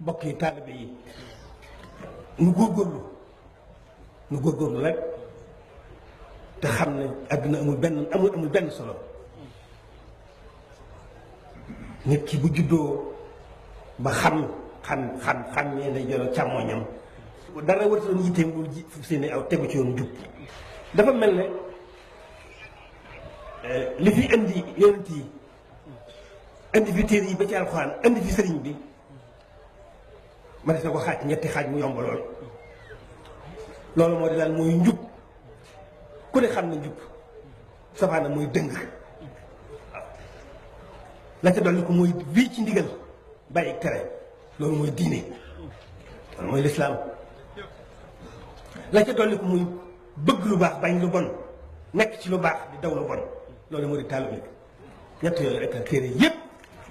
mbokk yi taalibe yi nu góorgóorlu rek te xam ne àdduna amul benn solo. nit ki bu juddoo ba xam ne lay jël càmmoñam dara waratoon yitteem lu ji fu seeni aw tegu ci yoonu jub. dafa mel ne li fi indi yonent yi indi fi téere yi ba ci alxuraan indi fi sëriñ bi ma def na ko xaaj ñetti xaaj mu yomb loolu moo di daal mooy njub ku ne xam ne njub safaana mooy dëng waaw la ca dolli ko mooy wii ci ndigal bàyyi tere loolu mooy diine loolu mooy lislaam la ca dolli ko muy bëgg lu baax bañ lu bon nekk ci lu baax di daw lu bon loolu moo di taalibe ñett yooyu rek la téere yépp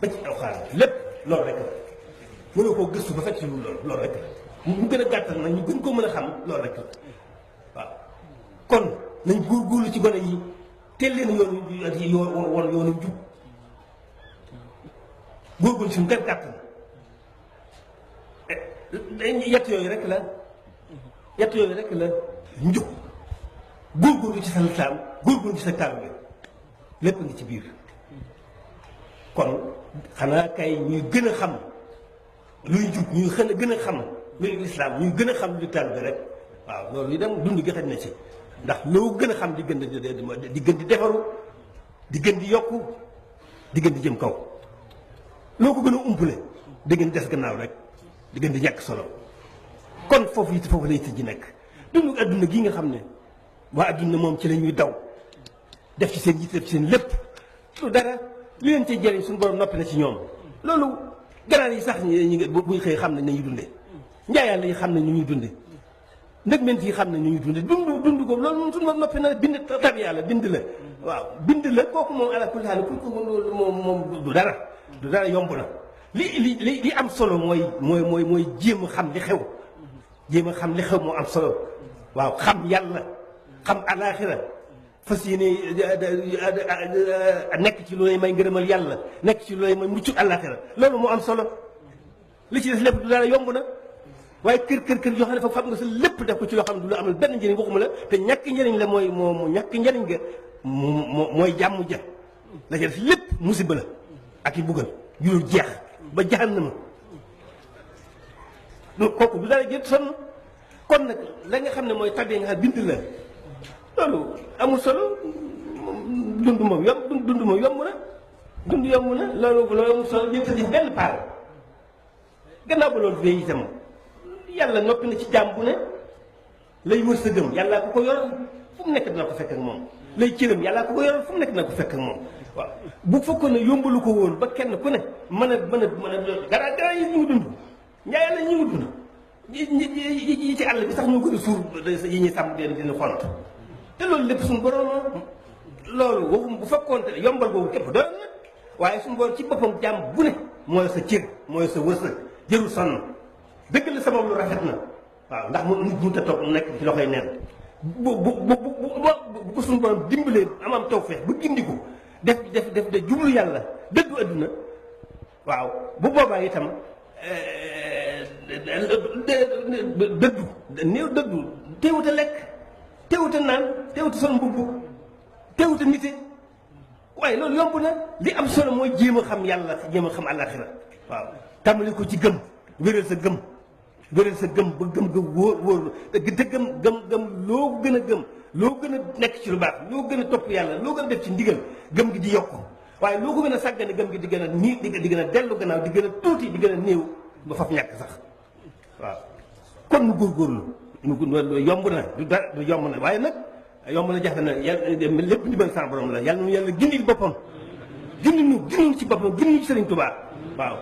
ba ci alxuraan lépp loolu rek la mënoo koo gëstu ba fekk ci loolu rek la mu gën a gàttal nag ñu gën koo mën a xam loolu rek la waaw kon nañ góorgóorlu ci gone yi teel leen yoonu jub góorgóorlu suñu gën gàttal yett yooyu rek la njub góorgóorlu ci sa lislaam góorgóorlu ci sa taalibe lépp ngi ci biir kon xanaa kay ñuy gën a xam luy jub ñuy gën a xam luy lislaam ñuy gën a xam luy taalibe rek waaw loolu itam dund gi xaj na ci ndax loo gën a xam di gën di defaru di gën di yokku di gën di jëm kaw loo ko gën a umpule di gën di des gannaaw rek di gën di ñàkk solo kon foofu lay tëj ji nekk dund adduna gi nga xam ne waa adduna moom ci la ñuy daw def ci seen yitte def ci seen lépp lu dara li leen cee jëriñ suñu borom noppi na ci ñoom loolu ganaar yi sax buñ xëy xam nañ nañuy dunde njaayaan yi xam nañ ñu ñuy dunde ndëgment yi xam nañ ñu ñuy dunde dund ko loolu moom suñu borom noppi na bind tab yàlla bind la waaw bind la kooku moom ala kulli haal moom du dara yomb na li am solo mooy jéem a xam li xew moo am solo waaw xam yàlla xam alaaxira fas yéene nekk ci lu lay may ngërëmal yàlla nekk ci lu lay may muccu alaaxira loolu moo am solo li ci des lépp du dara yomb na waaye kër yoo xam ne fa fab nga sa lépp def ko ci loo xam ne du la amal benn njëriñ waxuma la te ñàkk njëriñ la ñàkk njëriñ ga mooy jàmm ja la ca des lépp musiba la ak i buggal yu jeex ba jahannama kooku du dara jët sonn kon nag la nga xam ne mooy tabee nga xam bind la loolu amul solo dund moom yomb na loolu amul solo jëm sa ci benn paar gannaaw ba loolu fee itam yàlla noppi na ci jaam bu ne lay wër sa gëm yàllaa ko yoral fu mu nekk dina ko fekk ak moom lay cëram yàllaa ko yoral fu mu nekk dina ko fekk ak moom waaw bu fekkoon ne yombalu ko woon ba kenn ku ne mën a dara yi ñu ngi dund njaay la ñu ngi dund yi ci àll bi sax ñoo gën a suur yi ñuy sàmm dina xont te loolu lépp suñu borom loolu waxum bu fekkoon te yombal boobu képp doon na waaye suñu borom ci boppam jàmm bu ne mooy sa cër mooy sa wërsëg jërul sonn dëgg la sabab lu rafet na waaw ndax mu nit mënut a toog nekk ci loxoy neen bu suñu borom dimbalee am tawfeex ba gindiku def de jublu yàlla dëddu adduna waaw bu boobaa itam dëddu teewut a lekk teewut a naan teewut a sol mbubb teewut a nite waaye loolu yomb na li am solo mooy jéem a xam yàlla jéem a xam àllaaxira waaw tàmbali ko ci gëm wéral sa gëm ba gëm ga wóor te gëm loo gën a gëm loo gën a nekk ci lu baax loo gën a topp yàlla loo gën a def ci ndigal gëm gi di yokk waaye loo ko gën a sàggane gëm gi di gën a di gën a dellu gannaaw di gën a tuuti di gën a néew ba faf ñàkk sax waaw kon nu góorgóorlu yomb na du yomb na waaye nag yomb na jafe na yàlla lépp ndimbal sa borom la yàlla nu yàlla gindil boppam gindi ci boppam gindi ci sëriñ Tuubaa waaw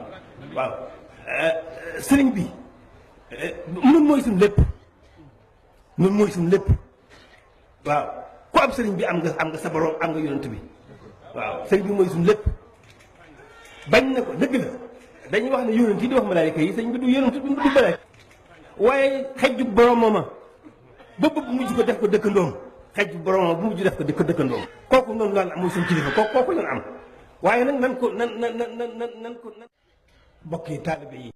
sëriñ bi nun mooy suñu lépp waaw ku am sëriñ bi am nga sa borom am nga yonent bi waaw sëriñ bi mooy suñu lépp bañ na ko dëgg la dañuy wax ne yonent yi di wax malaayika yi sëriñ bi du yonent bi du malaayika waaye xejju boromam ba bëgg mujj ko def ko dëkkandoom xejju boromam bu mujj def ko dëkkandoom kooku noonu lan am mooy suñu kilifa kooku lan am waaye nag nan ko mbokk yi taalibe yi